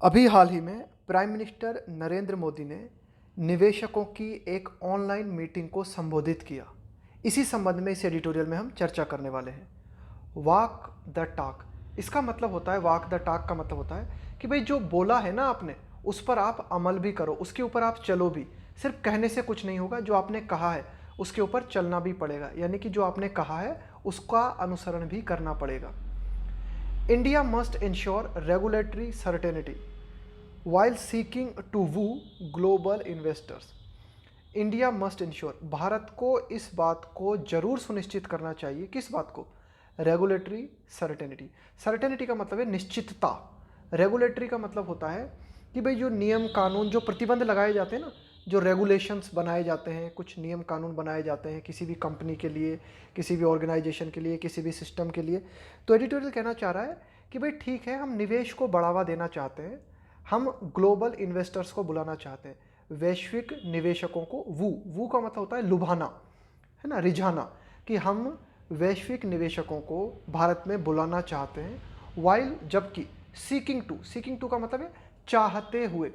अभी हाल ही में prime minister Narendra Modi ने निवेशकों की एक ऑनलाइन मीटिंग को संबोधित किया। इसी संबंध में इस एडिटोरियल में हम चर्चा करने वाले हैं। वॉक द टॉक, इसका मतलब होता है, वॉक द टॉक का मतलब होता है कि भाई जो बोला है ना आपने, उस पर आप अमल भी करो, उसके ऊपर आप चलो भी। सिर्फ कहने से कुछ नहीं होगा, जो आपने कहा है उसके ऊपर चलना भी पड़ेगा, यानी कि जो आपने कहा है उसका अनुसरण भी करना पड़ेगा। India must ensure regulatory certainty while seeking to woo global investors। India must ensure, Bharat को इस बात को जरूर सुनिश्चित करना चाहिए। किस बात को? Regulatory certainty. सर्टेनिटी का मतलब है निश्चितता। रेगुलेटरी का मतलब होता है कि भाई जो नियम कानून, जो प्रतिबंध लगाए जाते हैं ना, जो रेगुलेशंस बनाए जाते हैं, कुछ नियम कानून बनाए जाते हैं किसी भी कंपनी के लिए, किसी भी ऑर्गेनाइजेशन के लिए, किसी भी सिस्टम के लिए। तो एडिटोरियल कहना चाह रहा है कि भाई ठीक है, हम निवेश को बढ़ावा देना चाहते हैं, हम ग्लोबल इन्वेस्टर्स को बुलाना चाहते हैं, वैश्विक निवेशकों को। वू का मतलब होता है लुभाना, है ना, रिझाना, कि हम वैश्विक निवेशकों को भारत में बुलाना चाहते हैं। वाइल, जबकि सीकिंग टू का मतलब है चाहते हुए,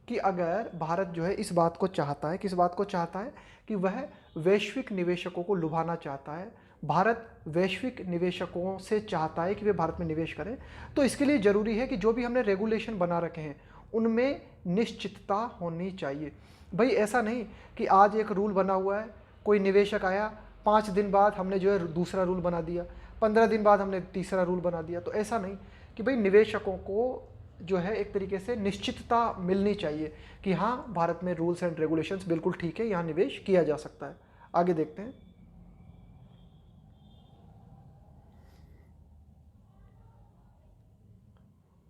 कि अगर भारत जो है इस बात को चाहता है, किस बात को चाहता है, कि वह वैश्विक निवेशकों को लुभाना चाहता है, भारत वैश्विक निवेशकों से चाहता है कि वे भारत में निवेश करें, तो इसके लिए ज़रूरी है कि जो भी हमने रेगुलेशन बना रखे हैं उनमें निश्चितता होनी चाहिए। भाई ऐसा नहीं कि आज एक रूल बना हुआ है, कोई निवेशक आया, 5 दिन बाद हमने जो है दूसरा रूल बना दिया, 15 दिन बाद हमने तीसरा रूल बना दिया। तो ऐसा नहीं, कि भाई निवेशकों को जो है एक तरीके से निश्चितता मिलनी चाहिए कि हाँ, भारत में रूल्स एंड रेगुलेशंस बिल्कुल ठीक है, यहाँ निवेश किया जा सकता है। आगे देखते हैं।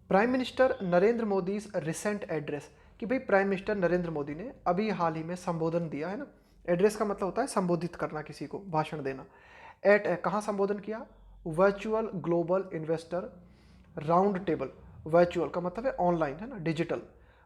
Prime minister Narendra Modi recent address, कि भाई प्राइम मिनिस्टर नरेंद्र मोदी ने अभी हाल ही में संबोधन दिया है ना। एड्रेस का मतलब होता है संबोधित करना, किसी को भाषण देना। कहाँ संबोधन किया? Virtual global investor round table. Virtual का मतलब है ऑनलाइन, है ना, डिजिटल।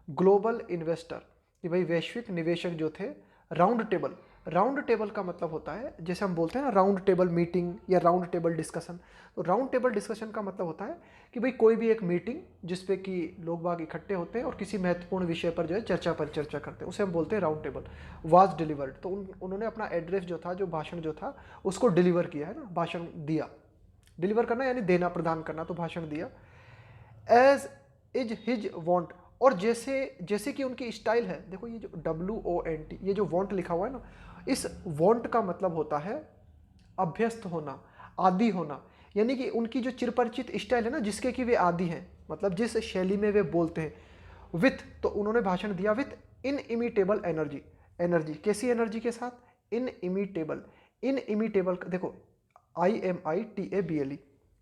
ग्लोबल इन्वेस्टर, कि भाई वैश्विक निवेशक जो थे। राउंड टेबल का मतलब होता है, जैसे हम बोलते हैं ना राउंड टेबल मीटिंग या राउंड टेबल डिस्कशन। तो राउंड टेबल डिस्कशन का मतलब होता है कि भाई कोई भी एक मीटिंग जिसपे कि लोग बाग इकट्ठे होते हैं और किसी महत्वपूर्ण विषय पर जो है चर्चा करते हैं, उसे हम बोलते हैं राउंड टेबल। वाज डिलीवर्ड, तो उन्होंने अपना एड्रेस जो था, जो भाषण जो था, उसको डिलीवर किया, है ना, भाषण दिया। डिलीवर करना यानी देना, प्रदान करना, तो भाषण दिया। एज इज हिज वॉन्ट, और जैसे जैसे कि उनकी स्टाइल है। देखो ये जो WONT, ये जो वॉन्ट लिखा हुआ है ना, इस वॉन्ट का मतलब होता है अभ्यस्त होना, आदि होना। यानी कि उनकी जो चिरपरिचित स्टाइल है ना, जिसके कि वे आदि हैं, मतलब जिस शैली में वे बोलते हैं। विथ, तो उन्होंने भाषण दिया विथ इनइमिटेबल एनर्जी। एनर्जी, कैसी एनर्जी के साथ? इनइमिटेबल। इनइमिटेबल, देखो IMITABLE।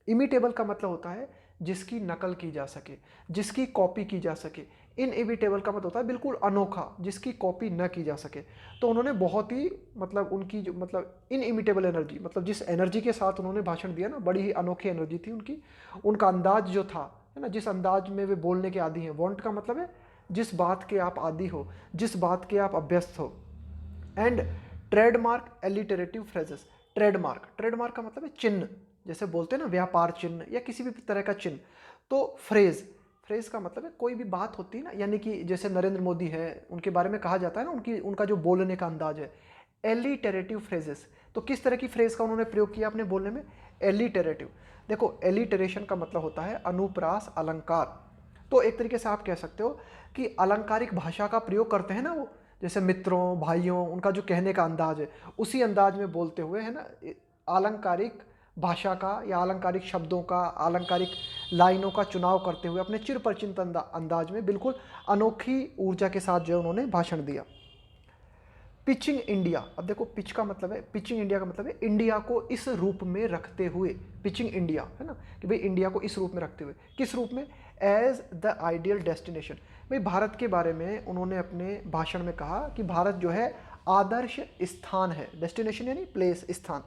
इमिटेबल का मतलब होता है जिसकी नकल की जा सके, जिसकी कॉपी की जा सके। इनएविटेबल का मतलब होता है बिल्कुल अनोखा, जिसकी कॉपी न की जा सके। तो उन्होंने बहुत ही, मतलब उनकी जो, मतलब इनइमिटेबल एनर्जी, मतलब जिस एनर्जी के साथ उन्होंने भाषण दिया ना, बड़ी ही अनोखी एनर्जी थी उनकी। उनका अंदाज जो था, है ना, जिस अंदाज में वे बोलने के आदी हैं। वॉन्ट का मतलब है जिस बात के आप आदी हो, जिस बात के आप अभ्यस्त हो। And trademark alliterative phrases. Trademark का मतलब है चिन्ह, जैसे बोलते हैं ना व्यापार चिन्ह या किसी भी तरह का चिन्ह। तो फ्रेज का मतलब है कोई भी बात होती है ना, यानी कि जैसे नरेंद्र मोदी है, उनके बारे में कहा जाता है ना, उनका जो बोलने का अंदाज है। एलिटरेटिव फ्रेजेस, तो किस तरह की फ्रेज का उन्होंने प्रयोग किया अपने बोलने में? एलिटरेटिव। देखो एलिटरेशन का मतलब होता है अनुप्रास, अलंकार। तो एक तरीके से आप कह सकते हो कि अलंकारिक भाषा का प्रयोग करते हैं ना वो, जैसे मित्रों, भाइयों, उनका जो कहने का अंदाज है, उसी अंदाज में बोलते हुए, है ना, अलंकारिक भाषा का या अलंकारिक शब्दों का, अलंकारिक लाइनों का चुनाव करते हुए अपने चिरपरिचित अंदाज में बिल्कुल अनोखी ऊर्जा के साथ जो है उन्होंने भाषण दिया। पिचिंग इंडिया, अब देखो पिच का मतलब है, पिचिंग इंडिया का मतलब है इंडिया को इस रूप में रखते हुए। पिचिंग इंडिया, है ना, कि भाई इंडिया को इस रूप में रखते हुए। किस रूप में? As the ideal destination. भाई भारत के बारे में उन्होंने अपने भाषण में कहा कि भारत जो है आदर्श स्थान है। डेस्टिनेशन यानी प्लेस, स्थान।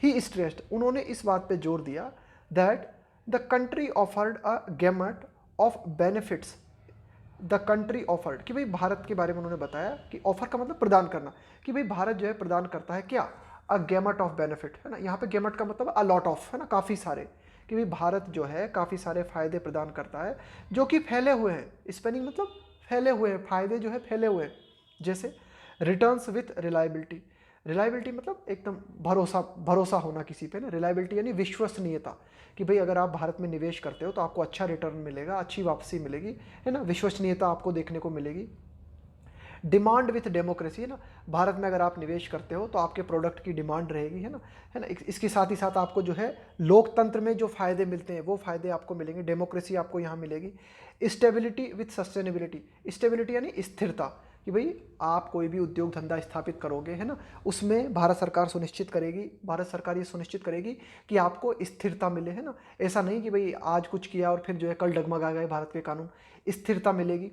ही स्ट्रेस्ड, उन्होंने इस बात पे जोर दिया that the country offered a gamut of benefits. The country offered, कि भाई भारत के बारे में उन्होंने बताया कि ऑफर का मतलब प्रदान करना, कि भाई भारत जो है प्रदान करता है क्या? अ गैमट ऑफ बेनिफिट, है ना। यहाँ पे गैमट का मतलब अ लॉट ऑफ, है ना, काफ़ी सारे। कि भाई भारत जो है काफ़ी सारे फायदे प्रदान करता है जो कि फैले हुए हैं। स्पेनिंग मतलब फैले हुए हैं, फायदे जो है फैले हुए हैं। जैसे रिटर्न्स विथ रिलायबिलिटी, रिलायबिलिटी मतलब एकदम भरोसा भरोसा होना किसी पे ना, रिलायबिलिटी यानी विश्वसनीयता, कि भाई अगर आप भारत में निवेश करते हो तो आपको अच्छा रिटर्न मिलेगा, अच्छी वापसी मिलेगी, है ना, विश्वसनीयता आपको देखने को मिलेगी। डिमांड विथ डेमोक्रेसी, है ना, भारत में अगर आप निवेश करते हो तो आपके प्रोडक्ट की डिमांड रहेगी, है ना, इसके साथ ही साथ आपको जो है लोकतंत्र में जो फायदे मिलते हैं वो फायदे आपको मिलेंगे, डेमोक्रेसी आपको यहाँ मिलेगी। स्टेबिलिटी विथ सस्टेनेबिलिटी, स्टेबिलिटी यानी स्थिरता, कि भाई आप कोई भी उद्योग धंधा स्थापित करोगे, है ना, उसमें भारत सरकार सुनिश्चित करेगी, भारत सरकार ये सुनिश्चित करेगी कि आपको स्थिरता मिले, है ना, ऐसा नहीं कि भाई आज कुछ किया और फिर जो है कल डगमगा गए भारत के कानून, स्थिरता मिलेगी।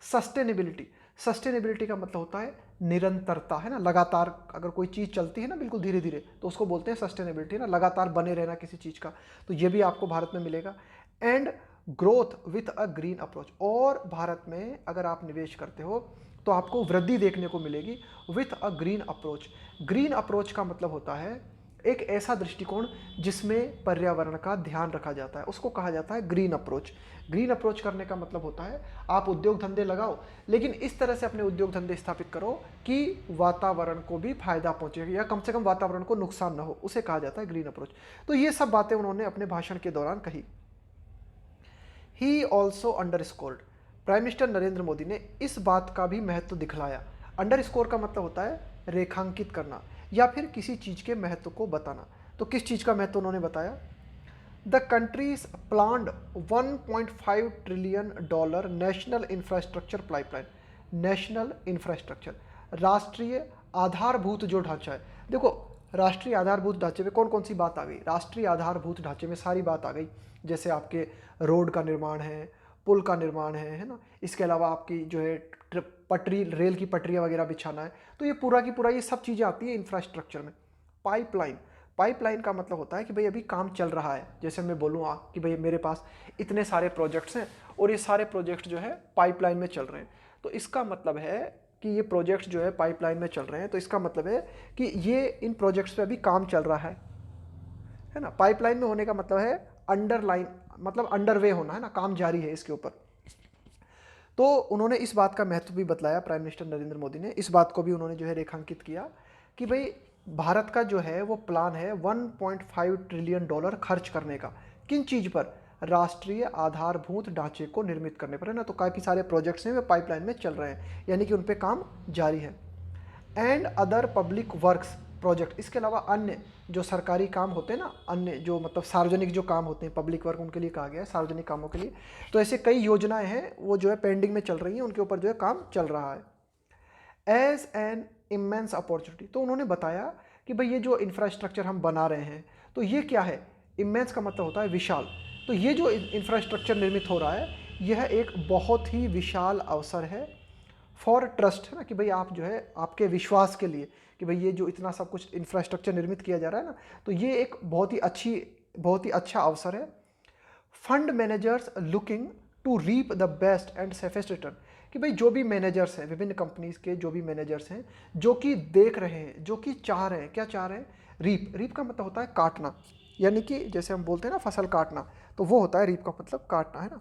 सस्टेनेबिलिटी, सस्टेनेबिलिटी का मतलब होता है निरंतरता, है ना, लगातार अगर कोई चीज़ चलती है ना बिल्कुल धीरे धीरे तो उसको बोलते हैं सस्टेनेबिलिटी, ना, लगातार बने रहना किसी चीज़ का, तो ये भी आपको भारत में मिलेगा। And growth with a green approach, और भारत में अगर आप निवेश करते हो तो आपको वृद्धि देखने को मिलेगी with a green approach. Green approach का मतलब होता है एक ऐसा दृष्टिकोण जिसमें पर्यावरण का ध्यान रखा जाता है, उसको कहा जाता है ग्रीन अप्रोच। ग्रीन अप्रोच करने का मतलब होता है आप उद्योग धंधे लगाओ, लेकिन इस तरह से अपने उद्योग धंधे स्थापित करो कि वातावरण को भी फायदा पहुंचे या कम से कम वातावरण को नुकसान ना हो, उसे कहा जाता है ग्रीन अप्रोच। तो ये सब बातें उन्होंने अपने भाषण के दौरान कही। He also underscored, prime minister Narendra Modi ने इस बात का भी महत्व दिखलाया। अंडरस्कोर का मतलब होता है रेखांकित करना या फिर किसी चीज़ के महत्व को बताना। तो किस चीज़ का महत्व उन्होंने बताया? The countries planned $1.5 trillion national infrastructure pipeline, national infrastructure, राष्ट्रीय आधारभूत जो ढांचा है। देखो राष्ट्रीय आधारभूत ढांचे में कौन कौन सी बात आ गई? राष्ट्रीय आधारभूत ढांचे में सारी बात आ गई, जैसे आपके रोड का निर्माण है, पुल का निर्माण है ना, इसके अलावा आपकी जो है पटरी, रेल की पटरियाँ वगैरह बिछाना है, तो ये पूरा की पूरा ये सब चीज़ें आती है इंफ्रास्ट्रक्चर में। पाइपलाइन, पाइपलाइन का मतलब होता है कि भाई अभी काम चल रहा है, जैसे मैं बोलूँ कि भाई मेरे पास इतने सारे प्रोजेक्ट्स हैं और ये सारे प्रोजेक्ट जो है पाइपलाइन में चल रहे हैं, तो इसका मतलब है कि ये प्रोजेक्ट्स जो है पाइपलाइन में चल रहे हैं, तो इसका मतलब है कि ये इन प्रोजेक्ट्स पे अभी काम चल रहा है ना। पाइपलाइन में होने का मतलब है अंडरलाइन, मतलब अंडरवे होना, है ना, काम जारी है इसके ऊपर। तो उन्होंने इस बात का महत्व भी बतलाया, प्राइम मिनिस्टर नरेंद्र मोदी ने इस बात को भी उन्होंने जो है रेखांकित किया कि भाई भारत का जो है वो प्लान है $1.5 ट्रिलियन खर्च करने का, किन चीज़ पर? राष्ट्रीय आधारभूत ढांचे को निर्मित करने पर, है ना। तो काफ़ी सारे प्रोजेक्ट्स हैं वे पाइपलाइन में चल रहे हैं, यानी कि उन पे काम जारी है। And other public works project, इसके अलावा अन्य जो सरकारी काम होते हैं ना, अन्य जो मतलब सार्वजनिक जो काम होते हैं, पब्लिक वर्क उनके लिए कहा गया है, सार्वजनिक कामों के लिए, तो ऐसे कई योजनाएं हैं वो जो है पेंडिंग में चल रही हैं, उनके ऊपर जो है काम चल रहा है। एज एन इमेंस अपॉर्चुनिटी, तो उन्होंने बताया कि भाई ये जो इंफ्रास्ट्रक्चर हम बना रहे हैं तो ये क्या है? इमेंस का मतलब होता है विशाल, तो ये जो इंफ्रास्ट्रक्चर निर्मित हो रहा है यह एक बहुत ही विशाल अवसर है फॉर ट्रस्ट, है ना, कि भाई आप जो है आपके विश्वास के लिए, कि भाई ये जो इतना सब कुछ इंफ्रास्ट्रक्चर निर्मित किया जा रहा है ना, तो ये एक बहुत ही अच्छा अवसर है। Fund managers looking to reap the best and safest return, कि भाई जो भी मैनेजर्स हैं, विभिन्न कंपनीज के जो भी मैनेजर्स हैं, जो कि देख रहे हैं, जो कि चाह रहे हैं, क्या चाह रहे हैं? रीप, रीप का मतलब होता है काटना, यानी कि जैसे हम बोलते हैं ना फसल काटना, तो वो होता है रीप का मतलब काटना, है ना।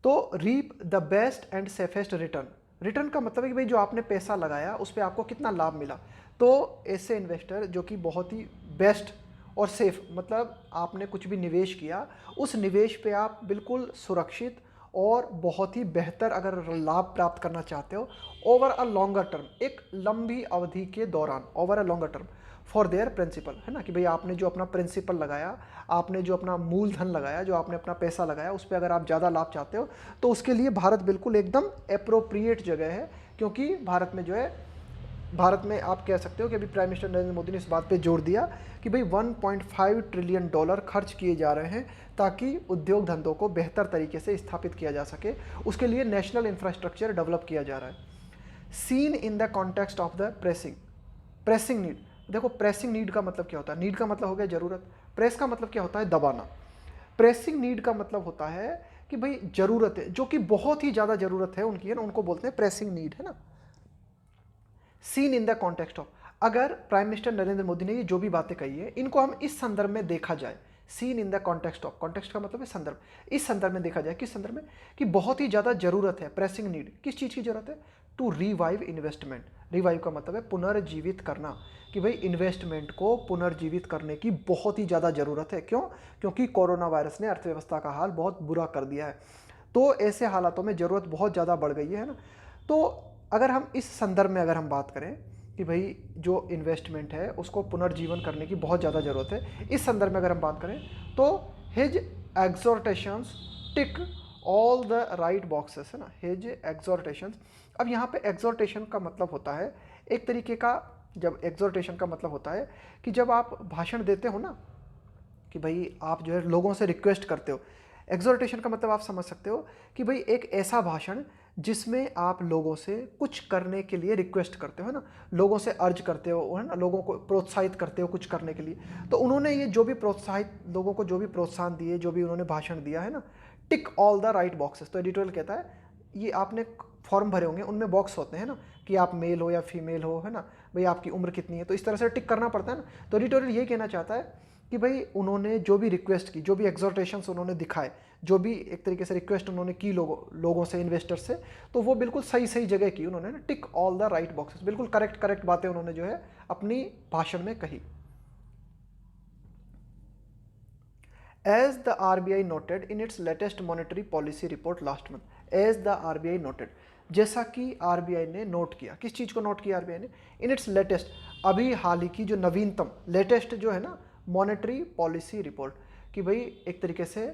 तो reap the best and safest return, return का मतलब है कि भाई जो आपने पैसा लगाया उस पर आपको कितना लाभ मिला। तो ऐसे इन्वेस्टर जो कि बहुत ही बेस्ट और सेफ, मतलब आपने कुछ भी निवेश किया, उस निवेश पे आप बिल्कुल सुरक्षित और बहुत ही बेहतर अगर लाभ प्राप्त करना चाहते हो ओवर अ लॉन्गर टर्म, एक लंबी अवधि के दौरान, over a longer term for their principal, है ना, कि भाई आपने जो अपना प्रिंसिपल लगाया, आपने जो अपना मूलधन लगाया, जो आपने अपना पैसा लगाया, उस पर अगर आप ज़्यादा लाभ चाहते हो तो उसके लिए भारत बिल्कुल एकदम एप्रोप्रिएट जगह है, क्योंकि भारत में जो है, भारत में आप कह सकते हो कि अभी प्राइम मिनिस्टर नरेंद्र मोदी ने इस बात पे जोर दिया कि भाई $1.5 ट्रिलियन खर्च किए जा रहे हैं ताकि उद्योग धंधों को बेहतर तरीके से स्थापित किया जा सके, उसके लिए नेशनल इंफ्रास्ट्रक्चर डेवलप किया जा रहा है। Seen in the context of the pressing need, देखो प्रेसिंग नीड का मतलब क्या होता है? नीड का मतलब हो गया जरूरत, प्रेस का मतलब क्या होता है? दबाना। प्रेसिंग नीड का मतलब होता है कि भाई जरूरत है, जो कि बहुत ही ज़्यादा जरूरत है उनकी, है ना, उनको बोलते हैं प्रेसिंग नीड, है ना। Seen in the context of, अगर प्राइम मिनिस्टर नरेंद्र मोदी ने ये जो भी बातें कही है इनको हम इस संदर्भ में देखा जाए, seen in the context of, context का मतलब है संदर्भ, इस संदर्भ में देखा जाए, किस संदर्भ में, कि बहुत ही ज़्यादा जरूरत है, प्रेसिंग नीड, किस चीज़ की जरूरत है, टू रिवाइव इन्वेस्टमेंट, रिवाइव का मतलब है पुनर्जीवित करना, कि भाई इन्वेस्टमेंट को पुनर्जीवित करने की बहुत ही ज़्यादा ज़रूरत है। क्यों? क्योंकि कोरोना वायरस ने अर्थव्यवस्था का हाल बहुत बुरा कर दिया है, तो ऐसे हालातों में ज़रूरत बहुत ज़्यादा बढ़ गई है ना। तो अगर हम इस संदर्भ में अगर हम बात करें कि भाई जो इन्वेस्टमेंट है उसको पुनर्जीवन करने की बहुत ज़्यादा ज़रूरत है, इस संदर्भ में अगर हम बात करें तो his exhortations tick all the right boxes, है ना, हिज एग्जॉर्टेशंस। अब यहाँ पे एग्जॉर्टेशन का मतलब होता है एक तरीके का, जब एग्जॉर्टेशन का मतलब होता है कि जब आप भाषण देते हो ना, कि भाई आप जो है लोगों से रिक्वेस्ट करते हो, एग्जॉर्टेशन का मतलब आप समझ सकते हो कि भाई एक ऐसा भाषण जिसमें आप लोगों से कुछ करने के लिए रिक्वेस्ट करते हो, है ना, लोगों से अर्ज करते हो, है ना, लोगों को प्रोत्साहित करते हो कुछ करने के लिए। तो उन्होंने ये जो भी प्रोत्साहित, लोगों को जो भी प्रोत्साहन दिए, जो भी उन्होंने भाषण दिया है ना, टिक ऑल द राइट बॉक्सेस। तो एडिटोरियल कहता है ये आपने फॉर्म भरे होंगे, उनमें बॉक्स होते हैं ना, कि आप मेल हो या फीमेल हो, है ना, भाई आपकी उम्र कितनी है, तो इस तरह से टिक करना पड़ता है ना। तो एडिटोरियल ये कहना चाहता है कि भाई उन्होंने जो भी रिक्वेस्ट की, जो भी एग्जॉर्टेशंस उन्होंने दिखाए, जो भी एक तरीके से रिक्वेस्ट उन्होंने की लोगों से, इन्वेस्टर्स से, तो वो बिल्कुल सही सही जगह की उन्होंने, टिक ऑल द राइट बॉक्सेस, बिल्कुल करेक्ट बातें उन्होंने जो है अपनी भाषण में कही। As the RBI noted in its latest monetary policy report last month, as the RBI noted, जैसा कि RBI ने नोट किया, किस चीज़ को नोट किया RBI ने, इन इट्स लेटेस्ट, अभी हाल ही की जो नवीनतम, लेटेस्ट जो है ना, मॉनेटरी पॉलिसी रिपोर्ट, कि भाई एक तरीके से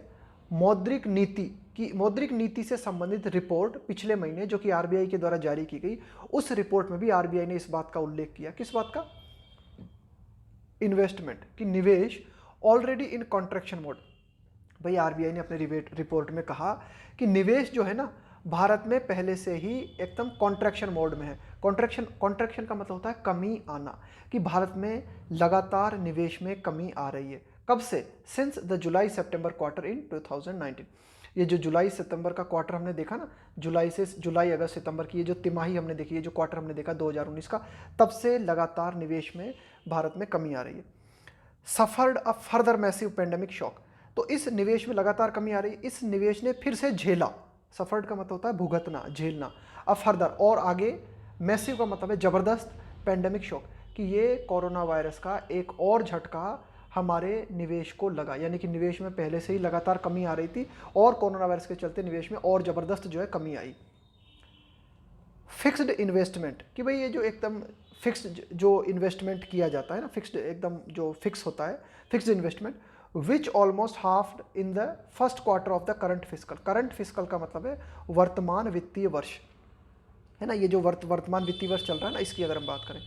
मौद्रिक नीति से संबंधित रिपोर्ट पिछले महीने जो कि RBI के द्वारा जारी की गई, उस रिपोर्ट में भी RBI ने इस बात का उल्लेख किया, किस बात का, इन्वेस्टमेंट की निवेश ऑलरेडी इन कॉन्ट्रैक्शन मोड। भाई आरबीआई ने अपने रिपोर्ट में कहा कि निवेश जो है ना भारत में पहले से ही एकदम कॉन्ट्रैक्शन मोड में है। कॉन्ट्रैक्शन का मतलब होता है कमी आना, कि भारत में लगातार निवेश में कमी आ रही है। कब से? Since the July September quarter in 2019। ये जो जुलाई सितंबर का क्वार्टर हमने देखा ना, जुलाई अगस्त सितंबर की ये जो तिमाही हमने देखी, ये जो क्वार्टर हमने देखा 2019 का, तब से लगातार निवेश में भारत में कमी आ रही है। Suffered a further massive pandemic shock, तो इस निवेश में लगातार कमी आ रही है, इस निवेश ने फिर से झेला। सफर्ड का मतलब होता है भुगतना, झेलना। अ फर्दर, और आगे, मैसिव का मतलब है जबरदस्त, पेंडेमिक शॉक, कि ये कोरोना वायरस का एक और झटका हमारे निवेश को लगा, यानी कि निवेश में पहले से ही लगातार कमी आ रही थी और कोरोना वायरस के चलते निवेश में और जबरदस्त जो है कमी आई। फिक्स्ड इन्वेस्टमेंट, कि भाई ये जो एकदम फिक्स्ड जो इन्वेस्टमेंट किया जाता है ना, फिक्स्ड एकदम जो फिक्स होता है, fixed investment, which almost half in the first quarter of the current fiscal. Current fiscal का मतलब है वर्तमान वित्तीय वर्ष, है ना, ये जो वर्तमान वित्तीय वर्ष चल रहा है ना, इसकी अगर हम बात करें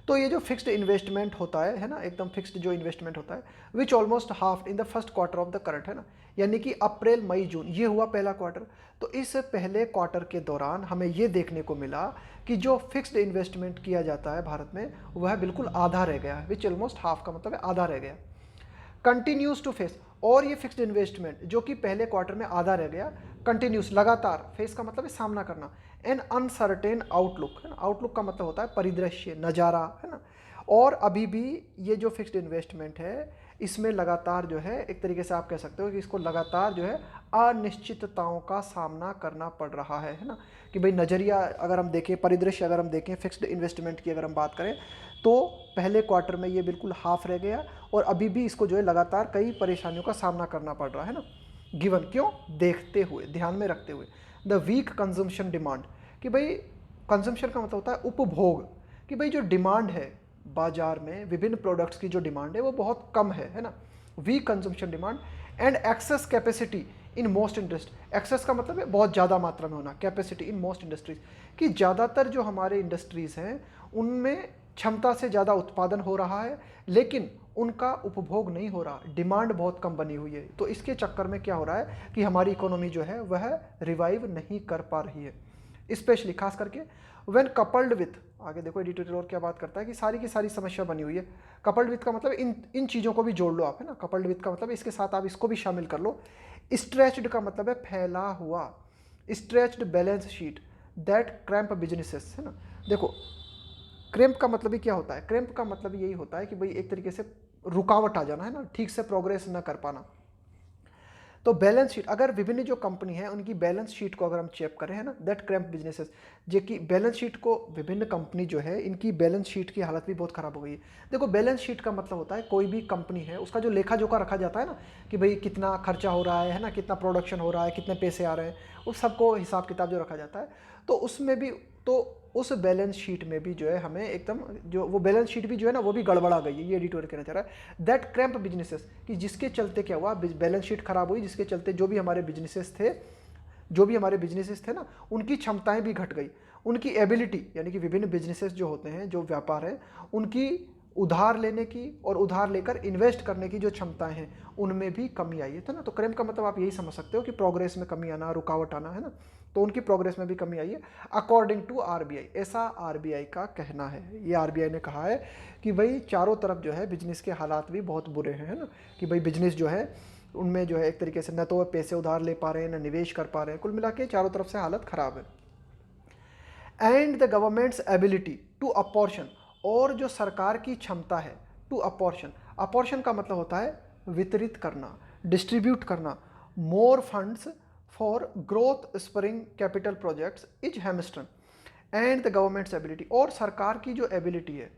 तो ये जो फिक्स्ड इन्वेस्टमेंट होता है ना, एकदम फिक्स्ड जो इन्वेस्टमेंट होता है, विच almost half in the first quarter of the current, है ना, यानी कि अप्रैल मई जून ये हुआ पहला क्वार्टर। तो इस पहले क्वार्टर के दौरान हमें ये देखने को मिला कि जो फिक्स्ड इन्वेस्टमेंट किया जाता है भारत में वह बिल्कुल आधा रह गया है, विच ऑलमोस्ट हाफ का मतलब है आधा रह गया। कंटिन्यूज टू फेस, और ये फिक्स्ड इन्वेस्टमेंट जो कि पहले क्वार्टर में आधा रह गया, कंटिन्यूस लगातार, फेस का मतलब है सामना करना, एन अनसर्टेन आउटलुक, है ना, आउटलुक का मतलब होता है परिदृश्य, नज़ारा, है ना, और अभी भी ये जो फिक्स्ड इन्वेस्टमेंट है इसमें लगातार जो है एक तरीके से आप कह सकते हो कि इसको लगातार जो है अनिश्चितताओं का सामना करना पड़ रहा है ना, कि भाई नज़रिया अगर हम देखें, परिदृश्य अगर हम देखें फिक्स्ड इन्वेस्टमेंट की अगर हम बात करें तो पहले क्वार्टर में ये बिल्कुल हाफ रह गया और अभी भी इसको जो है लगातार कई परेशानियों का सामना करना पड़ रहा है ना, गिवन, क्यों, देखते हुए, ध्यान में रखते हुए द वीक कंजम्पशन डिमांड, कि भाई कंजम्पशन का मतलब होता है उपभोग, कि भाई जो डिमांड है बाजार में विभिन्न प्रोडक्ट्स की जो डिमांड है वो बहुत कम है ना, weak consumption demand and excess capacity in most industry. Excess का मतलब है बहुत ज़्यादा मात्रा में होना, कैपेसिटी इन मोस्ट इंडस्ट्रीज, कि ज़्यादातर जो हमारे इंडस्ट्रीज़ हैं उनमें क्षमता से ज़्यादा उत्पादन हो रहा है लेकिन उनका उपभोग नहीं हो रहा, डिमांड बहुत कम बनी हुई है। तो इसके चक्कर में क्या हो रहा है कि हमारी इकोनॉमी जो है वह रिवाइव नहीं कर पा रही है, स्पेशली खास करके व्हेन कपल्ड विथ, आगे देखो एडिटोरियल और क्या बात करता है कि सारी की सारी समस्या बनी हुई है। कपल्ड विथ का मतलब इन चीज़ों को भी जोड़ लो आप, है ना, कपल्ड विथ का मतलब इसके साथ आप इसको भी शामिल कर लो। स्ट्रेच्ड का मतलब है फैला हुआ, stretched balance sheet that cramp businesses, है ना। देखो क्रैम्प का मतलब ही क्या होता है, क्रैम्प का मतलब यही होता है कि भाई एक तरीके से रुकावट आ जाना, है ना, ठीक से प्रोग्रेस न कर पाना। तो बैलेंस शीट, अगर विभिन्न जो कंपनी है उनकी बैलेंस शीट को अगर हम चेक करें, है ना, दैट क्रैम्प बिजनेसेस, जो कि बैलेंस शीट को विभिन्न कंपनी जो है इनकी बैलेंस शीट की हालत भी बहुत खराब हो गई है। देखो, बैलेंस शीट का मतलब होता है कोई भी कंपनी है उसका जो लेखा जोखा रखा जाता है ना, कि भाई कितना खर्चा हो रहा है ना, कितना प्रोडक्शन हो रहा है, कितने पैसे आ रहे हैं, उस सबको हिसाब किताब जो रखा जाता है, तो उसमें भी, तो उस बैलेंस शीट में भी जो है हमें एकदम, जो वो बैलेंस शीट भी जो है ना वो भी गड़बड़ा गई है, ये एडिटोरियल कहना चाह रहा है। दैट क्रैम्प बिजनेसेस, कि जिसके चलते क्या हुआ, बैलेंस शीट खराब हुई, जिसके चलते जो भी हमारे बिजनेसेस थे ना, उनकी क्षमताएं भी घट गई, उनकी एबिलिटी, यानी कि विभिन्न बिजनेसेस जो होते हैं, जो व्यापार है, उनकी उधार लेने की और उधार लेकर इन्वेस्ट करने की जो क्षमताएं हैं उनमें भी कमी आई है ना। तो क्रैम्प का मतलब आप यही समझ सकते हो कि प्रोग्रेस में कमी आना, रुकावट आना, है ना, तो उनकी प्रोग्रेस में भी कमी आई है अकॉर्डिंग टू आरबीआई, ऐसा आरबीआई का कहना है। ये आरबीआई ने कहा है कि भाई चारों तरफ जो है बिजनेस के हालात भी बहुत बुरे हैं, है ना, कि भाई बिजनेस जो है उनमें जो है एक तरीके से न तो पैसे उधार ले पा रहे हैं, न निवेश कर पा रहे हैं, कुल मिला के चारों तरफ से हालत खराब है। And the government's ability to apportion, और जो सरकार की क्षमता है टू अपॉर्शन, अपॉर्शन का मतलब होता है वितरित करना, डिस्ट्रीब्यूट करना, more funds for growth spring capital projects is hamstrung. And the government's ability, और सरकार की जो एबिलिटी है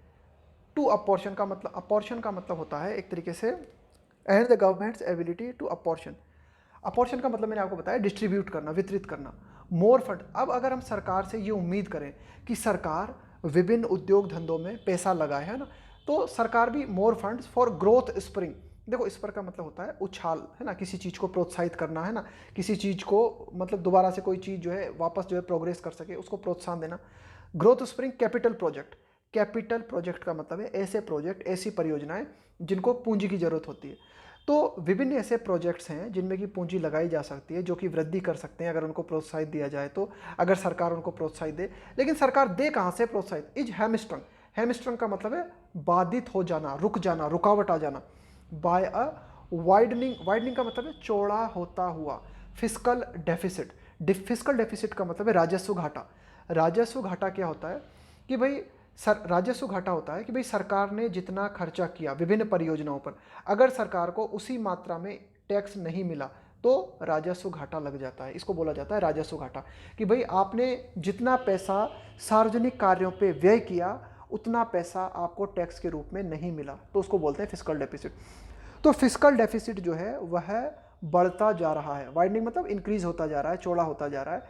टू अपॉर्शन का मतलब, अपॉर्शन का मतलब होता है एक तरीके से, and the government's ability to apportion, apportion का मतलब मैंने आपको बताया डिस्ट्रीब्यूट करना, वितरित करना, मोर फंड। अब अगर हम सरकार से ये उम्मीद करें कि सरकार विभिन्न उद्योग धंधों में पैसा लगाए, है ना, तो सरकार भी मोर फंड्स फॉर ग्रोथ स्प्रिंग, देखो स्पर का मतलब होता है उछाल, है ना, किसी चीज़ को प्रोत्साहित करना, है ना, किसी चीज़ को मतलब दोबारा से कोई चीज़ जो है वापस जो है प्रोग्रेस कर सके, उसको प्रोत्साहन देना। Growth spring capital project, capital project का मतलब है ऐसे प्रोजेक्ट, ऐसी परियोजनाएं जिनको पूंजी की जरूरत होती है। तो विभिन्न ऐसे प्रोजेक्ट्स हैं जिनमें की पूंजी लगाई जा सकती है, जो कि वृद्धि कर सकते हैं अगर उनको प्रोत्साहित दिया जाए तो, अगर सरकार उनको प्रोत्साहित दे। लेकिन सरकार दे कहाँ से प्रोत्साहित, इज हैमस्ट्रंग, हैमस्ट्रंग का मतलब है बाधित हो जाना, रुक जाना, रुकावट आ जाना, बाय अ वाइडनिंग, वाइडनिंग का मतलब है चौड़ा होता हुआ, फिस्कल डेफिसिट, फिस्कल डेफिसिट का मतलब है राजस्व घाटा। राजस्व घाटा क्या होता है कि भाई राजस्व घाटा होता है कि भाई सरकार ने जितना खर्चा किया विभिन्न परियोजनाओं पर, अगर सरकार को उसी मात्रा में टैक्स नहीं मिला तो राजस्व घाटा लग जाता है, इसको बोला जाता है राजस्व घाटा। कि भाई आपने जितना पैसा सार्वजनिक कार्यों पे व्यय किया उतना पैसा आपको टैक्स के रूप में नहीं मिला, तो उसको बोलते हैं फिस्कल डेफिसिट। तो फिस्कल डेफिसिट जो है वह बढ़ता जा रहा है, वाइडनिंग मतलब इंक्रीज होता जा रहा है, चौड़ा होता जा रहा है।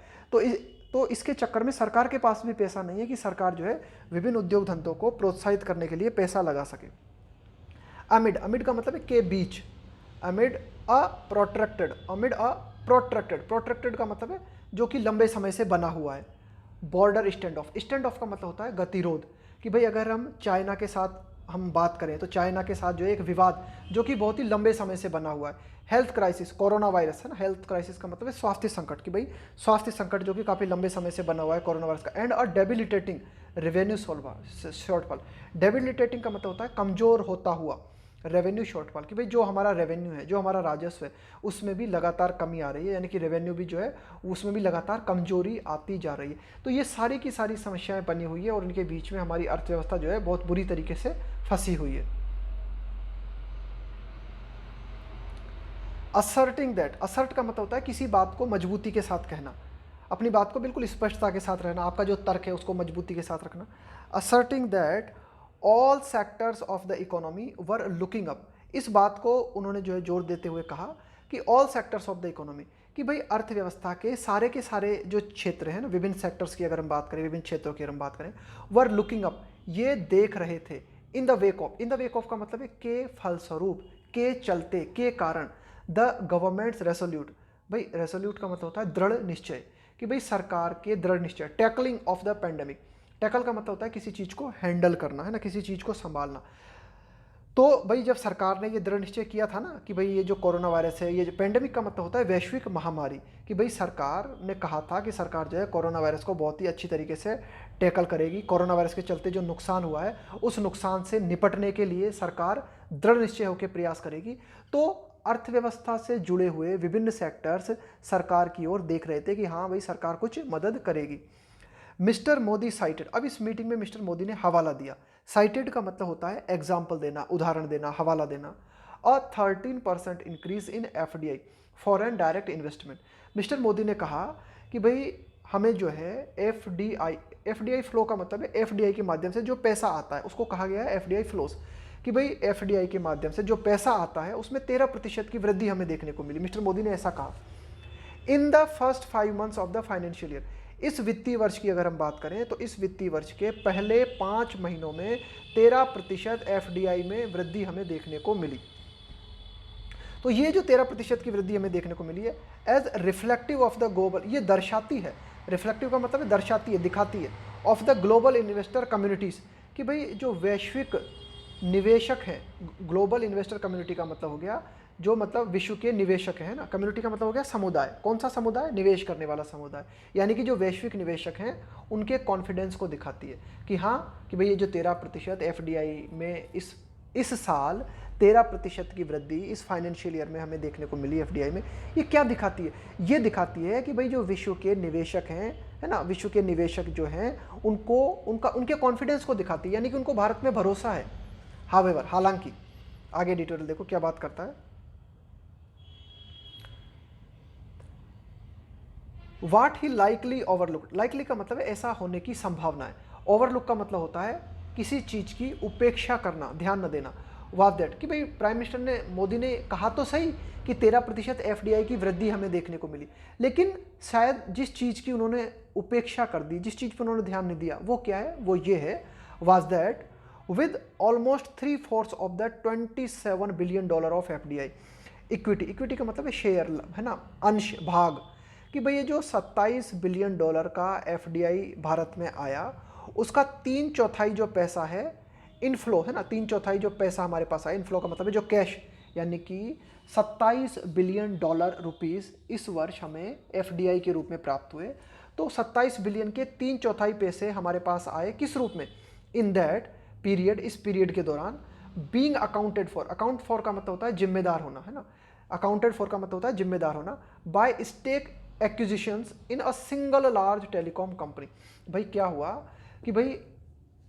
तो इसके चक्कर में सरकार के पास भी पैसा नहीं है कि सरकार जो है विभिन्न उद्योग धंधों को प्रोत्साहित करने के लिए पैसा लगा सके। अमिड, अमिड का मतलब है के बीच, अमिड अ प्रोट्रैक्टेड, अमिड अ प्रोट्रैक्टेड, प्रोट्रैक्टेड का मतलब है जो कि लंबे समय से बना हुआ है। Border stand of, stand of का मतलब होता है गतिरोध, कि भाई अगर हम चाइना के साथ हम बात करें तो चाइना के साथ जो है एक विवाद जो कि बहुत ही लंबे समय से बना हुआ है। हेल्थ क्राइसिस, कोरोना वायरस है ना, हेल्थ क्राइसिस का मतलब है स्वास्थ्य संकट, कि भाई स्वास्थ्य संकट जो कि काफ़ी लंबे समय से बना हुआ है कोरोना वायरस का। And a debilitating revenue shortfall, debilitating का मतलब होता है कमजोर होता हुआ, रेवेन्यू शॉर्टफॉल, कि भाई जो हमारा रेवेन्यू है, जो हमारा राजस्व है, उसमें भी लगातार कमी आ रही है, यानी कि रेवेन्यू भी जो है उसमें भी लगातार कमजोरी आती जा रही है। तो ये सारी की सारी समस्याएं बनी हुई है और इनके बीच में हमारी अर्थव्यवस्था जो है बहुत बुरी तरीके से फंसी हुई है। असर्टिंग दैट, असर्ट का मतलब होता है किसी बात को मजबूती के साथ कहना, अपनी बात को बिल्कुल स्पष्टता के साथ रहना, आपका जो तर्क है उसको मजबूती के साथ रखना। Asserting that all sectors of the economy were looking up, इस बात को उन्होंने जो है जोर देते हुए कहा कि all sectors of the economy, कि भाई अर्थव्यवस्था के सारे जो क्षेत्र हैं ना, विभिन्न सेक्टर्स की अगर हम बात करें, विभिन्न क्षेत्रों की अगर हम बात करें, वर लुकिंग अप, ये देख रहे थे, in the wake of, in the wake of का मतलब है के फलस्वरूप, के चलते, के कारण, द गवर्नमेंट्स रेसोल्यूट, भाई रेसोल्यूट का मतलब होता है दृढ़ निश्चय, कि भाई सरकार के दृढ़ निश्चय, tackling of the pandemic, tackle का मतलब होता है किसी चीज़ को हैंडल करना, है ना, किसी चीज़ को संभालना। तो भाई जब सरकार ने ये दृढ़ निश्चय किया था ना कि भाई ये जो कोरोना वायरस है, ये जो पेंडेमिक का मतलब होता है वैश्विक महामारी, कि भाई सरकार ने कहा था कि सरकार जो है कोरोना वायरस को बहुत ही अच्छी तरीके से टैकल करेगी, कोरोना वायरस के चलते जो नुकसान हुआ है उस नुकसान से निपटने के लिए सरकार दृढ़ निश्चय होकर प्रयास करेगी। तो अर्थव्यवस्था से जुड़े हुए विभिन्न सेक्टर्स सरकार की ओर देख रहे थे कि हाँ भाई सरकार कुछ मदद करेगी। मिस्टर मोदी साइटेड, अब इस मीटिंग में मिस्टर मोदी ने हवाला दिया, साइटेड का मतलब होता है एग्जाम्पल देना, उदाहरण देना, हवाला देना। अ 13% increase in FDI, foreign direct investment. Mister Modi ने कहा कि भाई हमें जो है एफडीआई फ्लो का मतलब है एफडीआई के माध्यम से जो पैसा आता है उसको कहा गया है एफडीआई फ्लोस, कि भाई एफडीआई के माध्यम से जो पैसा आता है उसमें 13% की वृद्धि हमें देखने को मिली। मिस्टर मोदी ने ऐसा कहा। In the first 5 months of the financial year, इस वित्तीय वर्ष की अगर हम बात करें तो इस वित्तीय वर्ष के पहले 5 महीनों में 13% एफडीआई में वृद्धि हमें देखने को मिली। तो ये जो 13% की वृद्धि हमें देखने को मिली है as reflective of the global, ये दर्शाती है, रिफ्लेक्टिव का मतलब है दर्शाती है, दिखाती है, of the global investor communities, कि भाई जो वैश्विक निवेशक हैं, ग्लोबल इन्वेस्टर कम्युनिटी का मतलब हो गया जो मतलब विश्व के निवेशक हैं ना, कम्युनिटी का मतलब हो गया समुदाय। कौन सा समुदाय? निवेश करने वाला समुदाय, यानी कि जो वैश्विक निवेशक हैं उनके कॉन्फिडेंस को दिखाती है कि हाँ कि भाई ये जो 13% एफडीआई में इस साल 13% की वृद्धि इस फाइनेंशियल ईयर में हमें देखने को मिली एफडीआई में। ये क्या दिखाती है? ये दिखाती है कि भाई जो विश्व के निवेशक हैं, है ना, विश्व के निवेशक जो हैं उनके कॉन्फिडेंस को दिखाती है, यानी कि उनको भारत में भरोसा है। हावेवर, हालांकि आगे डिटेल देखो क्या बात करता है। वाट ही लाइकली ओवरलुक, लाइकली का मतलब है ऐसा होने की संभावना है, ओवरलुक का मतलब होता है किसी चीज की उपेक्षा करना, ध्यान न देना। वाट दैट, कि भाई प्राइम मिनिस्टर मोदी ने कहा तो सही कि 13% एफडीआई की वृद्धि हमें देखने को मिली, लेकिन शायद जिस चीज की उन्होंने उपेक्षा कर दी, जिस चीज पर उन्होंने ध्यान नहीं दिया, वो क्या है? वो ये है, was that with almost 3/4 of the $27 billion of FDI equity, equity का मतलब है शेयर, है ना, अंश, भाग, कि भाई ये जो $27 बिलियन का एफडीआई भारत में आया उसका 3/4 जो पैसा है इनफ्लो, है ना, 3/4 जो पैसा हमारे पास आया, इनफ्लो का मतलब है जो कैश, यानी कि $27 बिलियन रुपीस इस वर्ष हमें एफडीआई के रूप में प्राप्त हुए। तो 27 बिलियन के 3/4 पैसे हमारे पास आए किस रूप में? इन दैट पीरियड, इस पीरियड के दौरान, being accounted for, account for का मतलब होता है जिम्मेदार होना, है ना, अकाउंटेड फॉर का मतलब होता है जिम्मेदार होना, by stake acquisitions in a single large telecom company. भाई क्या हुआ कि भाई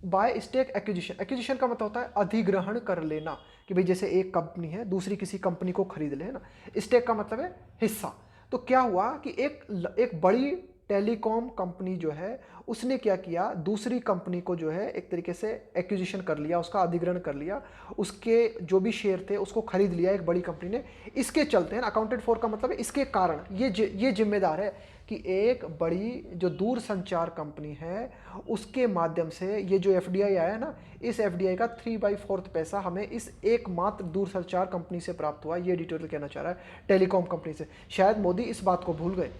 बाय स्टेक एक्विजिशन, एक्विजिशन का मतलब होता है अधिग्रहण कर लेना, कि भाई जैसे एक कंपनी है दूसरी किसी कंपनी को खरीद ले, है ना, स्टेक का मतलब है हिस्सा। तो क्या हुआ कि एक बड़ी टेलीकॉम कंपनी जो है उसने क्या किया, दूसरी कंपनी को जो है एक तरीके से एक्विजिशन कर लिया, उसका अधिग्रहण कर लिया, उसके जो भी शेयर थे उसको खरीद लिया एक बड़ी कंपनी ने। इसके चलते हैं, अकाउंटेड फॉर का मतलब है इसके कारण, ये जिम्मेदार है कि एक बड़ी जो दूर संचार कंपनी है उसके माध्यम से ये जो एफडीआई आया ना, इस एफडीआई का 3/4 पैसा हमें इस एकमात्र दूर संचार कंपनी से प्राप्त हुआ। ये डिटेल कहना चाह रहा है, टेलीकॉम कंपनी से। शायद मोदी इस बात को भूल गए।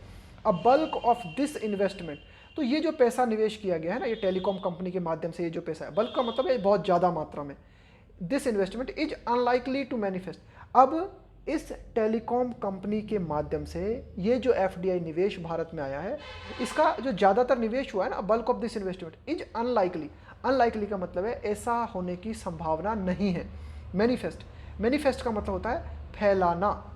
A bulk of this investment, तो ये जो पैसा निवेश किया गया है ना, ये टेलीकॉम कंपनी के माध्यम से ये जो पैसा है, बल्क का मतलब है बहुत ज़्यादा मात्रा में, this investment is unlikely to manifest. अब इस टेलीकॉम कंपनी के माध्यम से ये जो एफडीआई निवेश भारत में आया है, इसका जो ज़्यादातर निवेश हुआ है ना, bulk of this investment is unlikely, unlikely का मतलब है ऐसा होने की संभावना नहीं है। मैनिफेस्ट, मैनिफेस्ट का मतलब होता है फैलाना,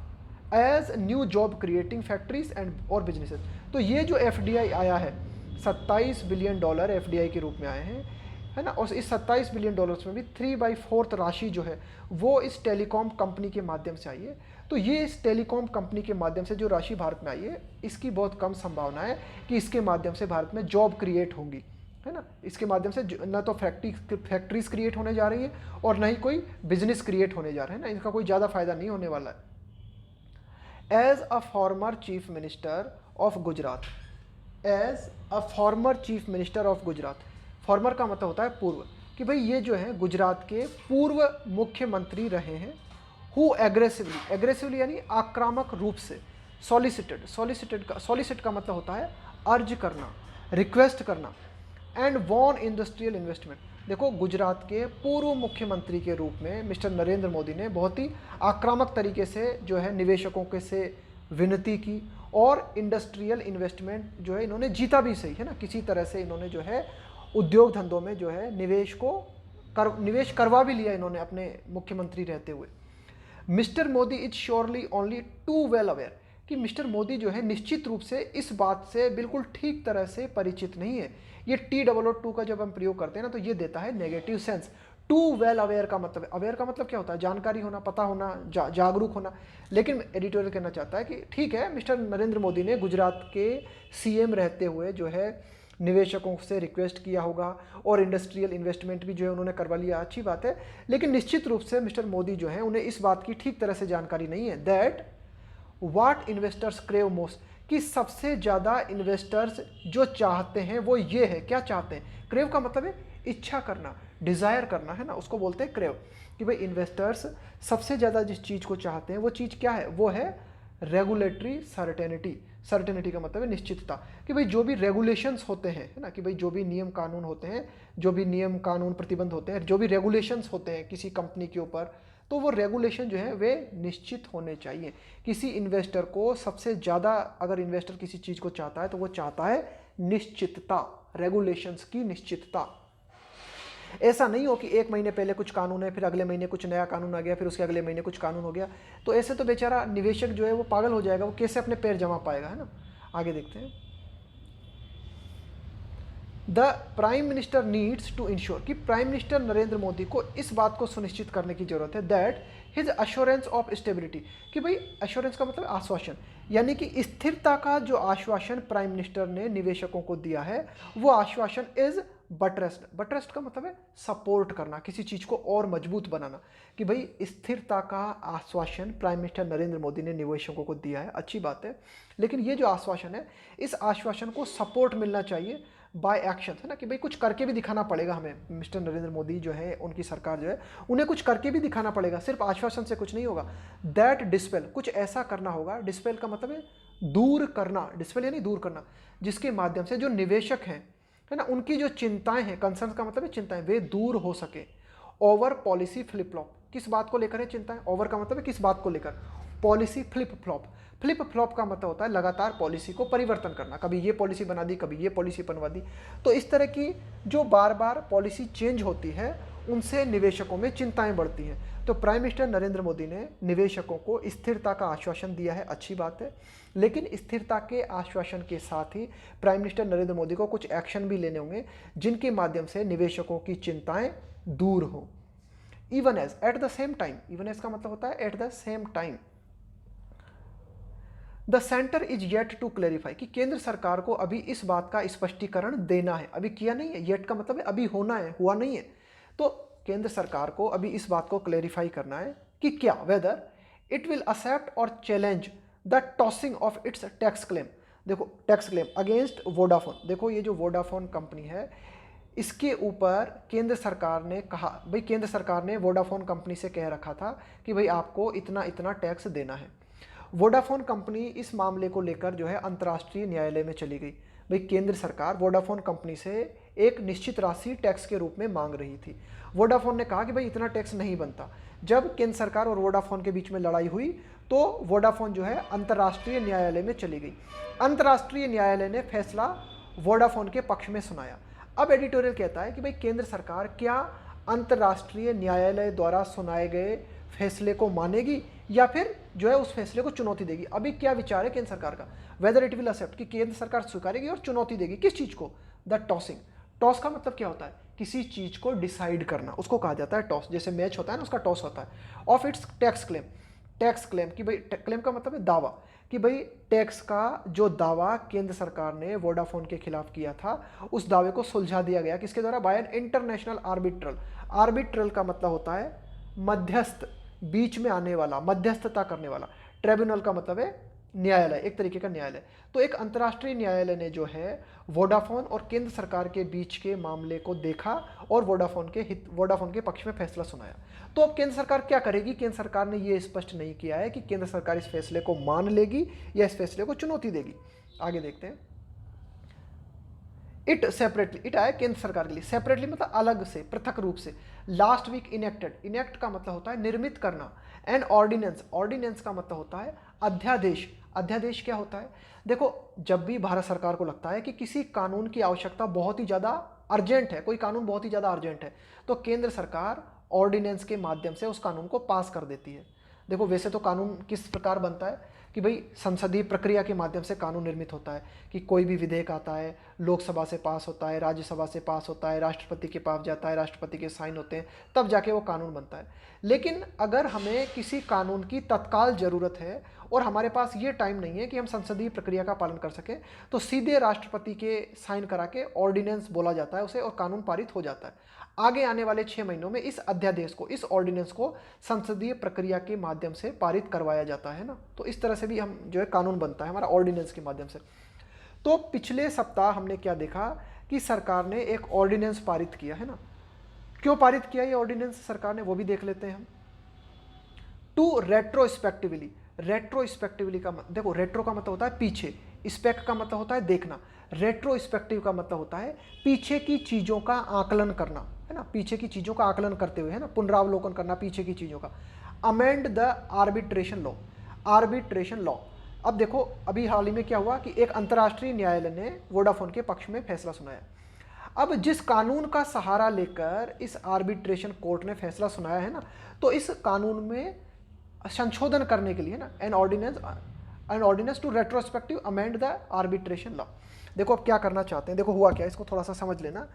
as new job creating factories and और बिजनेसेस। तो ये जो एफडीआई आया है, $27 बिलियन एफडीआई के रूप में आए हैं, है ना, और इस $27 बिलियन में भी 3/4 राशि जो है वो इस टेलीकॉम कंपनी के माध्यम से आई है। तो ये इस टेलीकॉम कंपनी के माध्यम से जो राशि भारत में आई है, इसकी बहुत कम संभावना है कि इसके माध्यम से भारत में जॉब क्रिएट होंगी, है ना। इसके माध्यम से न तो फैक्ट्रीज क्रिएट होने जा रही है और न ही कोई बिजनेस क्रिएट होने जा रहा है ना, इनका कोई ज़्यादा फायदा नहीं होने वाला है। As a former chief minister of Gujarat, as a former chief minister of Gujarat, former का मतलब होता है पूर्व, कि भाई ये जो है गुजरात के पूर्व मुख्यमंत्री रहे हैं। हु एग्रेसिवली, एग्रेसिवली यानी आक्रामक रूप से, सॉलिसिटेड, सॉलिसिट का मतलब होता है अर्ज करना, रिक्वेस्ट करना, एंड वॉन इंडस्ट्रियल इन्वेस्टमेंट। देखो गुजरात के पूर्व मुख्यमंत्री के रूप में मिस्टर नरेंद्र मोदी ने बहुत ही आक्रामक तरीके से जो है निवेशकों के से विनती की और इंडस्ट्रियल इन्वेस्टमेंट जो है इन्होंने जीता भी सही, है ना, किसी तरह से इन्होंने जो है उद्योग धंधों में जो है निवेश करवा भी लिया इन्होंने अपने मुख्यमंत्री रहते हुए। Mister Modi is surely only too well aware, कि मिस्टर मोदी जो है निश्चित रूप से इस बात से बिल्कुल ठीक तरह से परिचित नहीं है। ये TOO का जब हम प्रयोग करते हैं ना तो ये देता है negative sense. Too well aware का मतलब है, अवेयर का मतलब क्या होता है, जानकारी होना, पता होना, जागरूक होना। लेकिन एडिटोरियल कहना चाहता है कि ठीक है, मिस्टर नरेंद्र मोदी ने गुजरात के CM रहते हुए जो है निवेशकों से रिक्वेस्ट किया होगा और इंडस्ट्रियल इन्वेस्टमेंट भी जो है उन्होंने करवा लिया, अच्छी बात है। लेकिन निश्चित रूप से मिस्टर मोदी जो है उन्हें इस बात की ठीक तरह से जानकारी नहीं है that what investors crave most, कि सबसे ज़्यादा इन्वेस्टर्स जो चाहते हैं वो ये है, क्या चाहते हैं, क्रेव का मतलब है इच्छा करना, डिज़ायर करना, है ना, उसको बोलते हैं क्रेव। कि भाई इन्वेस्टर्स सबसे ज़्यादा जिस चीज़ को चाहते हैं वो चीज़ क्या है, वो है रेगुलेटरी सर्टेनिटी। सर्टेनिटी का मतलब है निश्चितता, कि भाई जो भी रेगुलेशंस होते हैं, है ना, कि भाई जो भी नियम कानून होते हैं, जो भी नियम कानून प्रतिबंध होते हैं, जो भी रेगुलेशंस होते हैं किसी कंपनी के ऊपर, तो वो रेगुलेशन जो है वे निश्चित होने चाहिए। किसी इन्वेस्टर को सबसे ज़्यादा, अगर इन्वेस्टर किसी चीज़ को चाहता है तो वो चाहता है निश्चितता, रेगुलेशंस की निश्चितता। ऐसा नहीं हो कि एक महीने पहले कुछ कानून है, फिर अगले महीने कुछ नया कानून आ गया, फिर उसके अगले महीने कुछ कानून हो गया, तो ऐसे तो बेचारा निवेशक जो है वो पागल हो जाएगा, वो कैसे अपने पैर जमा पाएगा, है ना। आगे देखते हैं। The prime minister needs to ensure, कि प्राइम मिनिस्टर नरेंद्र मोदी को इस बात को सुनिश्चित करने की जरूरत है that his assurance of stability, कि भाई अश्योरेंस का मतलब आश्वासन, यानी कि स्थिरता का जो आश्वासन प्राइम मिनिस्टर ने निवेशकों को दिया है वो आश्वासन इज बटरेस्ट। बटरेस्ट का मतलब है सपोर्ट करना, किसी चीज़ को और मजबूत बनाना, कि भाई स्थिरता का आश्वासन प्राइम मिनिस्टर नरेंद्र मोदी ने निवेशकों को दिया है, अच्छी बात है। लेकिन ये जो आश्वासन है, इस आश्वासन को सपोर्ट मिलना चाहिए बाय एक्शन, है ना, कि भाई कुछ करके भी दिखाना पड़ेगा हमें। मिस्टर नरेंद्र मोदी जो है, उनकी सरकार जो है, उन्हें कुछ करके भी दिखाना पड़ेगा, सिर्फ आश्वासन से कुछ नहीं होगा। दैट डिस्पेल, कुछ ऐसा करना होगा, डिस्पेल का मतलब है दूर करना, डिस्पेल यानी दूर करना, जिसके माध्यम से जो निवेशक हैं, है ना, उनकी जो चिंताएं हैं, कंसर्न का मतलब है चिंताएं, वे दूर हो सके। ओवर पॉलिसी फ्लिप फ्लॉप, किस बात को लेकर है चिंताएं, ओवर का मतलब है किस बात को लेकर, policy flip flop. Flip flop का मतलब होता है लगातार पॉलिसी को परिवर्तन करना, कभी ये पॉलिसी बना दी, कभी ये पॉलिसी बनवा दी। तो इस तरह की जो बार बार पॉलिसी चेंज होती है, उनसे निवेशकों में चिंताएं बढ़ती हैं। तो प्राइम मिनिस्टर नरेंद्र मोदी ने निवेशकों को स्थिरता का आश्वासन दिया है, अच्छी बात है। लेकिन स्थिरता के आश्वासन के साथ ही प्राइम मिनिस्टर नरेंद्र मोदी को कुछ एक्शन भी लेने होंगे, जिनके माध्यम से निवेशकों की चिंताएं दूर हो। Even as, at the same time, even as का मतलब होता है at the same time. The centre is yet to clarify, कि केंद्र सरकार को अभी इस बात का स्पष्टीकरण देना है, अभी किया नहीं है, येट का मतलब है अभी होना है, हुआ नहीं है। तो केंद्र सरकार को अभी इस बात को क्लेरिफाई करना है कि क्या, वेदर इट विल एक्सेप्ट और challenge the tossing of its tax claim. देखो, टैक्स क्लेम अगेंस्ट वोडाफोन, देखो ये जो वोडाफोन कंपनी है, इसके ऊपर केंद्र सरकार ने कहा, भाई केंद्र सरकार ने वोडाफोन कंपनी से कह रखा था कि भाई आपको इतना इतना टैक्स देना है। वोडाफोन कंपनी इस मामले को लेकर जो है अंतर्राष्ट्रीय न्यायालय में चली गई। भाई केंद्र सरकार वोडाफोन कंपनी से एक निश्चित राशि टैक्स के रूप में मांग रही थी। वोडाफोन ने कहा कि भाई इतना टैक्स नहीं बनता। जब केंद्र सरकार और वोडाफोन के बीच में लड़ाई हुई तो वोडाफोन जो है अंतर्राष्ट्रीय न्यायालय में चली गई। अंतर्राष्ट्रीय न्यायालय ने फैसला वोडाफोन के पक्ष में सुनाया। अब एडिटोरियल कहता है कि भाई केंद्र सरकार क्या अंतर्राष्ट्रीय न्यायालय द्वारा सुनाए गए फैसले को मानेगी या फिर जो है उस फैसले को चुनौती देगी। अभी क्या विचार है केंद्र सरकार का, वेदर इट विल एक्सेप्ट, कि केंद्र सरकार स्वीकारेगी और चुनौती देगी किस चीज को, द टॉसिंग। टॉस का मतलब क्या होता है, किसी चीज को डिसाइड करना, उसको कहा जाता है टॉस। जैसे मैच होता है ना, उसका टॉस होता है। Of its tax claim, tax claim कि भाई, क्लेम का मतलब है दावा, कि भाई टैक्स का जो दावा केंद्र सरकार ने वोडाफोन के खिलाफ किया था, उस दावे को सुलझा दिया गया किसके द्वारा, by an international arbitral. Arbitral का मतलब होता है मध्यस्थ, बीच में आने वाला, मध्यस्थता करने वाला। ट्रिब्यूनल का मतलब है न्यायालय, एक तरीके का न्यायालय। तो एक अंतर्राष्ट्रीय न्यायालय ने जो है वोडाफोन और केंद्र सरकार के बीच के मामले को देखा और वोडाफोन के पक्ष में फैसला सुनाया। तो अब केंद्र सरकार क्या करेगी, केंद्र सरकार ने यह स्पष्ट नहीं किया है कि केंद्र सरकार इस फैसले को मान लेगी या इस फैसले को चुनौती देगी। आगे देखते हैं। इट सेपरेटली, इट आया केंद्र सरकार के लिए, सेपरेटली मतलब अलग से, पृथक रूप से। लास्ट वीक इनेक्टेड, इनेक्ट का मतलब होता है निर्मित करना। एंड ऑर्डिनेंस, ऑर्डिनेंस का मतलब होता है अध्यादेश। अध्यादेश क्या होता है, देखो जब भी भारत सरकार को लगता है कि किसी कानून की आवश्यकता बहुत ही ज़्यादा अर्जेंट है, कोई कानून बहुत ही ज़्यादा अर्जेंट है, तो केंद्र सरकार ऑर्डिनेंस के माध्यम से उस कानून को पास कर देती है। देखो वैसे तो कानून किस प्रकार बनता है, कि भाई संसदीय प्रक्रिया के माध्यम से कानून निर्मित होता है, कि कोई भी विधेयक आता है, लोकसभा से पास होता है, राज्यसभा से पास होता है, राष्ट्रपति के पास जाता है, राष्ट्रपति के साइन होते हैं, तब जाके वो कानून बनता है। लेकिन अगर हमें किसी कानून की तत्काल ज़रूरत है और हमारे पास ये टाइम नहीं है कि हम संसदीय प्रक्रिया का पालन कर सकें, तो सीधे राष्ट्रपति के साइन करा के ऑर्डिनेंस बोला जाता है उसे, और कानून पारित हो जाता है। आगे आने वाले 6 महीनों में इस अध्यादेश को, इस ऑर्डिनेंस को संसदीय प्रक्रिया के माध्यम से पारित करवाया जाता है ना। तो इस तरह से भी हम जो है कानून बनता है हमारा ऑर्डिनेंस के माध्यम से। तो पिछले सप्ताह हमने क्या देखा कि सरकार ने एक ऑर्डिनेंस पारित किया है ना। क्यों पारित किया ये ऑर्डिनेंस सरकार ने, वो भी देख लेते हैं हम। टू रेट्रोस्पेक्टिवली, रेट्रोस्पेक्टिवली का देखो, रेट्रो का मतलब होता है पीछे, स्पेक्ट का मतलब होता है देखना, रेट्रोस्पेक्टिव का मतलब होता है पीछे की चीज़ों का आकलन करना, है ना, पीछे की चीज़ों का आकलन करते हुए, है ना, पुनरावलोकन करना पीछे की चीज़ों का। Amend the arbitration law, arbitration law. अब देखो अभी हाल ही में क्या हुआ कि एक अंतर्राष्ट्रीय न्यायालय ने वोडाफोन के पक्ष में फैसला सुनाया। अब जिस कानून का सहारा लेकर इस आर्बिट्रेशन कोर्ट ने फैसला सुनाया है ना, तो इस कानून में संशोधन करने के लिए ना an ordinance to retrospective amend the arbitration law. देखो अब क्या करना चाहते हैं, देखो हुआ क्या, इसको थोड़ा सा समझ लेना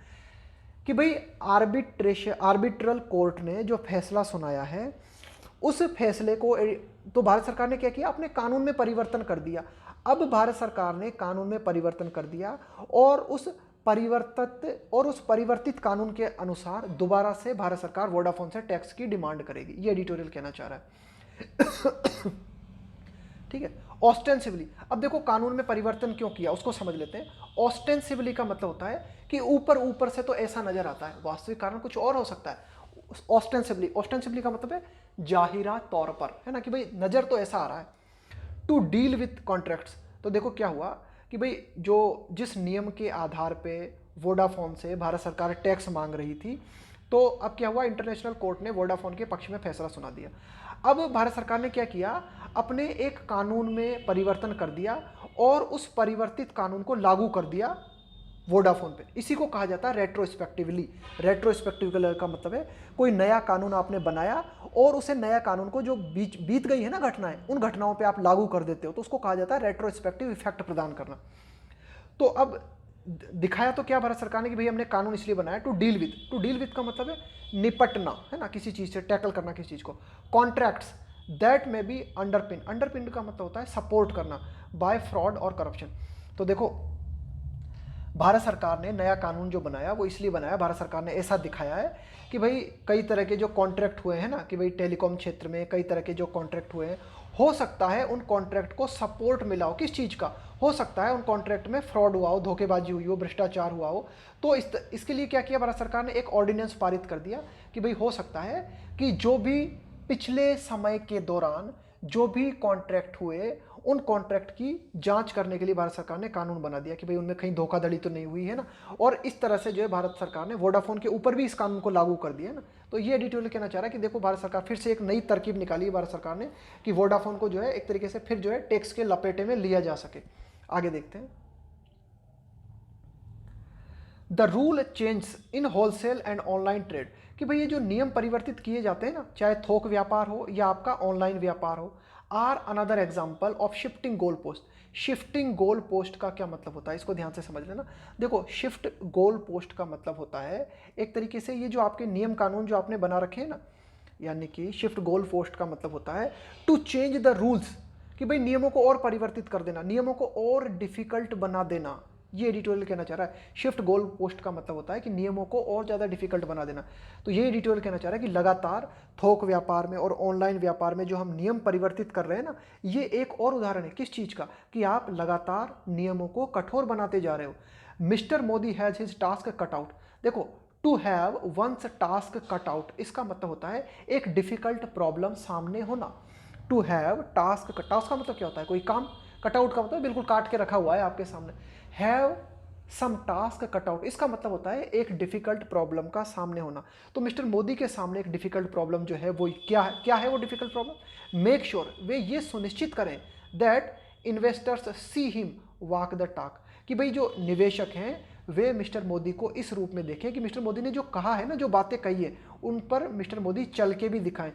कि भाई आर्बिट्रल कोर्ट ने जो फैसला सुनाया है, उस फैसले को तो भारत सरकार ने क्या किया, अपने कानून में परिवर्तन कर दिया। अब भारत सरकार ने कानून में परिवर्तन कर दिया और उस परिवर्तित कानून के अनुसार दोबारा से भारत सरकार वोडाफोन से टैक्स की डिमांड करेगी, ये एडिटोरियल कहना चाह रहा है। ठीक है, ऑस्टेंसिवली। अब देखो कानून में परिवर्तन क्यों किया उसको समझ लेते हैं। ऑस्टेंसिवली का मतलब होता है कि ऊपर से तो ऐसा नजर आता है, वास्तविक कारण कुछ और हो सकता है। ऑस्टेंसिवली का मतलब है जाहिरा तौर पर, है ना, कि भाई नजर तो ऐसा आ रहा है। टू डील विथ कॉन्ट्रैक्ट्स, तो देखो क्या हुआ कि भाई जो जिस नियम के आधार पे वोडाफोन से भारत सरकार टैक्स मांग रही थी, तो अब क्या हुआ, इंटरनेशनल कोर्ट ने वोडाफोन के पक्ष में फैसला सुना दिया। अब भारत सरकार ने क्या किया, अपने एक कानून में परिवर्तन कर दिया और उस परिवर्तित कानून को लागू कर दिया वोडाफोन पे। इसी को कहा जाता है रेट्रोस्पेक्टिवली। रेट्रोस्पेक्टिव का मतलब है कोई नया कानून आपने बनाया और उसे नया कानून को जो बीत गई है ना घटनाएं, उन घटनाओं पे आप लागू कर देते हो, तो उसको कहा जाता है रेट्रोस्पेक्टिव इफेक्ट प्रदान करना। तो अब दिखाया तो क्या भारत सरकार ने कि भाई हमने कानून इसलिए बनाया टू डील विथ का मतलब है निपटना, है ना, किसी चीज से टैकल करना किसी चीज को। कॉन्ट्रैक्ट्स दैट में बी अंडरपिन का मतलब होता है सपोर्ट करना बाय फ्रॉड और करप्शन। तो देखो भारत सरकार ने नया कानून जो बनाया वो इसलिए बनाया, भारत सरकार ने ऐसा दिखाया है कि भाई कई तरह के जो कॉन्ट्रैक्ट हुए हैं ना, कि भाई टेलीकॉम क्षेत्र में कई तरह के जो कॉन्ट्रैक्ट हुए हैं, हो सकता है उन कॉन्ट्रैक्ट को सपोर्ट मिला हो, किस चीज़ का, हो सकता है उन कॉन्ट्रैक्ट में फ्रॉड हुआ हो, धोखेबाजी हुई हो, भ्रष्टाचार हुआ हो। तो इसके लिए क्या किया भारत सरकार ने, एक ऑर्डिनेंस पारित कर दिया कि भाई हो सकता है कि जो भी पिछले समय के दौरान जो भी कॉन्ट्रैक्ट हुए, उन कॉन्ट्रैक्ट की जांच करने के लिए भारत सरकार ने कानून बना दिया कि भाई उनमें कहीं धोखाधड़ी तो नहीं हुई है ना। और इस तरह से जो है भारत सरकार ने वोडाफोन के ऊपर भी इस कानून को लागू कर दिया है ना। तो ये एडिटोरियल कहना चाह रहा है कि देखो भारत सरकार फिर से एक नई तरकीब निकाली है भारत सरकार ने कि वोडाफोन को जो है एक तरीके से फिर जो है टैक्स के लपेटे में लिया जा सके। आगे देखते हैं। The rule change in wholesale and online trade, कि भाई ये जो नियम परिवर्तित किए जाते हैं ना, चाहे थोक व्यापार हो या आपका ऑनलाइन व्यापार हो, are another example of shifting goal post. Shifting goal post का क्या मतलब होता है, इसको ध्यान से समझ लेना। देखो शिफ्ट गोल पोस्ट का मतलब होता है एक तरीके से ये जो आपके नियम कानून जो आपने बना रखे हैं ना, यानी कि शिफ्ट गोल पोस्ट का मतलब होता है टू चेंज द रूल्स, कि भाई नियमों को और परिवर्तित कर देना, नियमों को और डिफिकल्ट बना देना। ये एडिटोरियल कहना चाह रहा है। शिफ्ट गोल पोस्ट का मतलब होता है कि नियमों को और ज़्यादा डिफिकल्ट बना देना। तो ये एडिटोरियल कहना चाह रहा है कि लगातार थोक व्यापार में और ऑनलाइन व्यापार में जो हम नियम परिवर्तित कर रहे हैं ना, ये एक और उदाहरण है किस चीज़ का, कि आप लगातार नियमों को कठोर बनाते जा रहे हो। Mr Modi has his task cut out. देखो to have one's task cut out, इसका मतलब होता है एक डिफिकल्ट प्रॉब्लम सामने होना। टू हैव टास्क का मतलब क्या होता है, कोई काम। कट आउट का मतलब बिल्कुल काट के रखा हुआ है आपके सामने। Have some task cut out, इसका मतलब होता है एक डिफिकल्ट प्रॉब्लम का सामने होना। तो मिस्टर मोदी के सामने एक डिफिकल्ट प्रॉब्लम जो है वो क्या है वो डिफिकल्ट प्रॉब्लम। मेक श्योर, वे ये सुनिश्चित करें that investors see him walk the talk, कि भाई जो निवेशक हैं वे मिस्टर मोदी को इस रूप में देखें कि मिस्टर मोदी ने जो कहा है ना, जो बातें कही है उन पर मिस्टर मोदी चल के भी दिखाएं।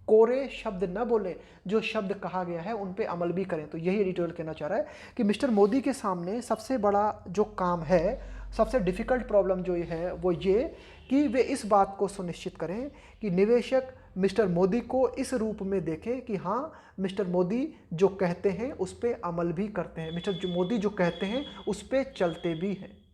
कोरे शब्द न बोलें, जो शब्द कहा गया है उन पे अमल भी करें। तो यही एडिटोरियल कहना चाह रहा है कि मिस्टर मोदी के सामने सबसे बड़ा जो काम है, सबसे डिफ़िकल्ट प्रॉब्लम जो ये है वो ये कि वे इस बात को सुनिश्चित करें कि निवेशक मिस्टर मोदी को इस रूप में देखें कि हाँ, मिस्टर मोदी जो कहते हैं उस पे अमल भी करते हैं, मिस्टर मोदी जो कहते हैं उस पे चलते भी हैं।